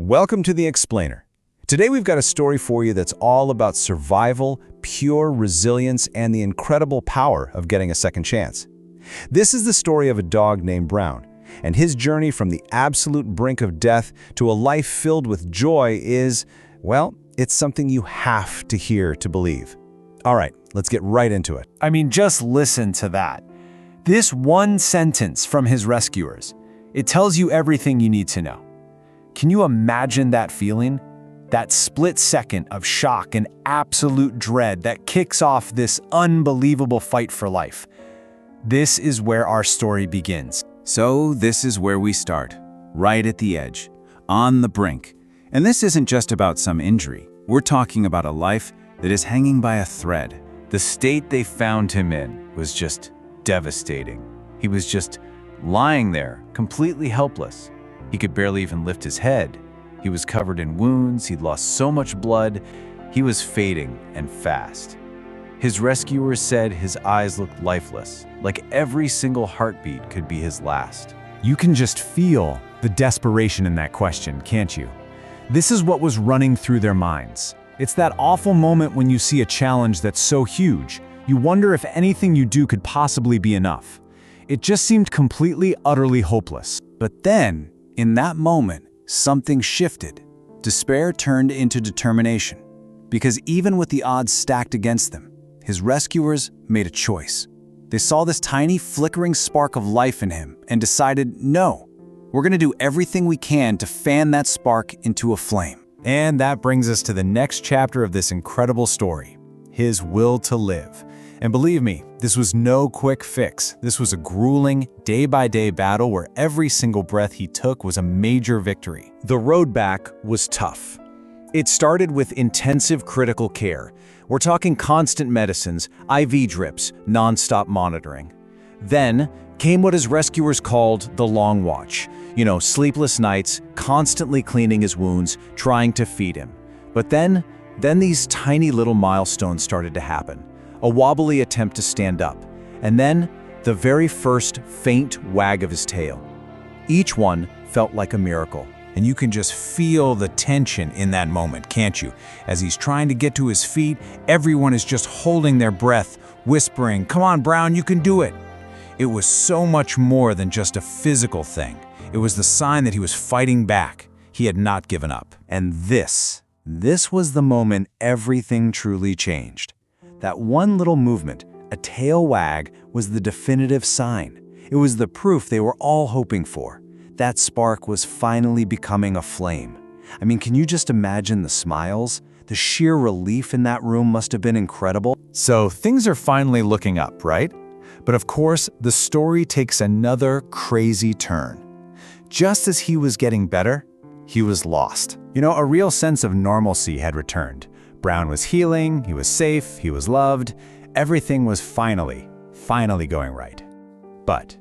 Welcome to The Explainer. Today we've got a story for you that's all about survival, pure resilience, and the incredible power of getting a second chance. This is the story of a dog named Brown, and his journey from the absolute brink of death to a life filled with joy is, well, it's something you have to hear to believe. All right, let's get right into it. I mean, just listen to that. This one sentence from his rescuers, it tells you everything you need to know. Can you imagine that feeling? That split second of shock and absolute dread that kicks off this unbelievable fight for life. This is where our story begins. So this is where we start, right at the edge, on the brink. And this isn't just about some injury. We're talking about a life that is hanging by a thread. The state they found him in was just devastating. He was just lying there, completely helpless. He could barely even lift his head. He was covered in wounds, he'd lost so much blood, he was fading and fast. His rescuers said his eyes looked lifeless, like every single heartbeat could be his last. You can just feel the desperation in that question, can't you? This is what was running through their minds. It's that awful moment when you see a challenge that's so huge, you wonder if anything you do could possibly be enough. It just seemed completely, utterly hopeless. But then, in that moment, something shifted. Despair turned into determination. Because even with the odds stacked against them, his rescuers made a choice. They saw this tiny flickering spark of life in him and decided, no, we're going to do everything we can to fan that spark into a flame. And that brings us to the next chapter of this incredible story, his will to live. And believe me, this was no quick fix. This was a grueling, day-by-day battle where every single breath he took was a major victory. The road back was tough. It started with intensive critical care. We're talking constant medicines, IV drips, non-stop monitoring. Then came what his rescuers called the long watch. Sleepless nights, constantly cleaning his wounds, trying to feed him. But then these tiny little milestones started to happen. A wobbly attempt to stand up, and then the very first faint wag of his tail. Each one felt like a miracle, and you can just feel the tension in that moment, can't you? As he's trying to get to his feet, everyone is just holding their breath, whispering, "Come on, Brown, you can do it." It was so much more than just a physical thing. It was the sign that he was fighting back. He had not given up. And this was the moment everything truly changed. That one little movement, a tail wag, was the definitive sign. It was the proof they were all hoping for. That spark was finally becoming a flame. I mean, can you just imagine the smiles? The sheer relief in that room must have been incredible. So things are finally looking up, right? But of course, the story takes another crazy turn. Just as he was getting better, he was lost. A real sense of normalcy had returned. Brown was healing, he was safe, he was loved. Everything was finally going right. But,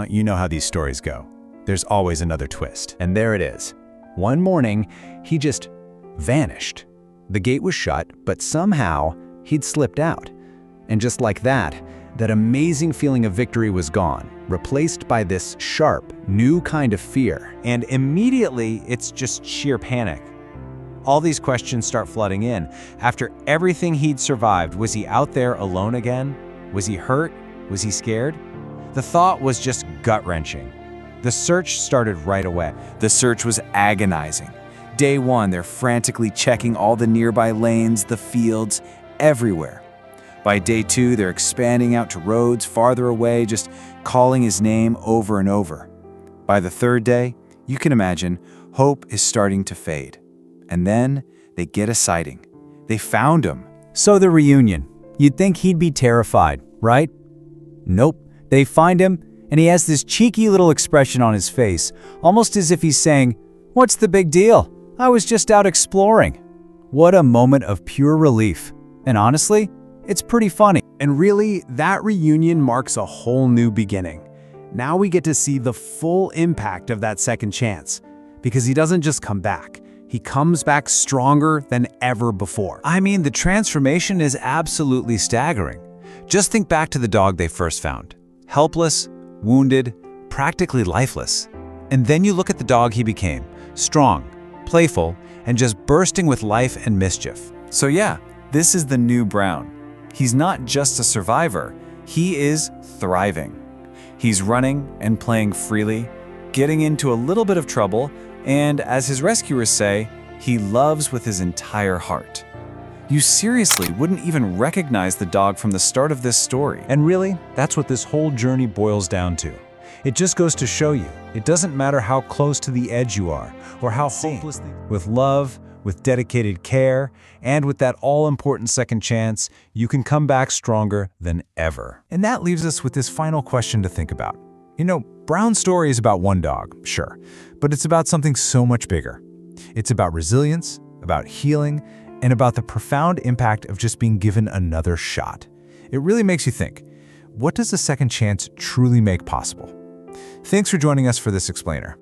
you know how these stories go. There's always another twist. And there it is. One morning, he just vanished. The gate was shut, but somehow he'd slipped out. And just like that amazing feeling of victory was gone, replaced by this sharp, new kind of fear. And immediately, it's just sheer panic. All these questions start flooding in. After everything he'd survived, was he out there alone again? Was he hurt? Was he scared? The thought was just gut-wrenching. The search started right away. The search was agonizing. Day one, they're frantically checking all the nearby lanes, the fields, everywhere. By day two, they're expanding out to roads farther away, just calling his name over and over. By the third day, you can imagine, hope is starting to fade. And then they get a sighting. They found him. So the reunion. You'd think he'd be terrified, right? Nope. They find him, and he has this cheeky little expression on his face, almost as if he's saying, "What's the big deal? I was just out exploring." What a moment of pure relief. And honestly, it's pretty funny. And really, that reunion marks a whole new beginning. Now we get to see the full impact of that second chance. Because he doesn't just come back. He comes back stronger than ever before. I mean, the transformation is absolutely staggering. Just think back to the dog they first found. Helpless, wounded, practically lifeless. And then you look at the dog he became. Strong, playful, and just bursting with life and mischief. So yeah, this is the new Brown. He's not just a survivor, he is thriving. He's running and playing freely, getting into a little bit of trouble, and as his rescuers say, he loves with his entire heart. You seriously wouldn't even recognize the dog from the start of this story. And really, that's what this whole journey boils down to. It just goes to show you, it doesn't matter how close to the edge you are, or how hopelessly. With love, with dedicated care, and with that all-important second chance, you can come back stronger than ever. And that leaves us with this final question to think about. You know, Brown's story is about one dog, sure, but it's about something so much bigger. It's about resilience, about healing, and about the profound impact of just being given another shot. It really makes you think, what does a second chance truly make possible? Thanks for joining us for this explainer.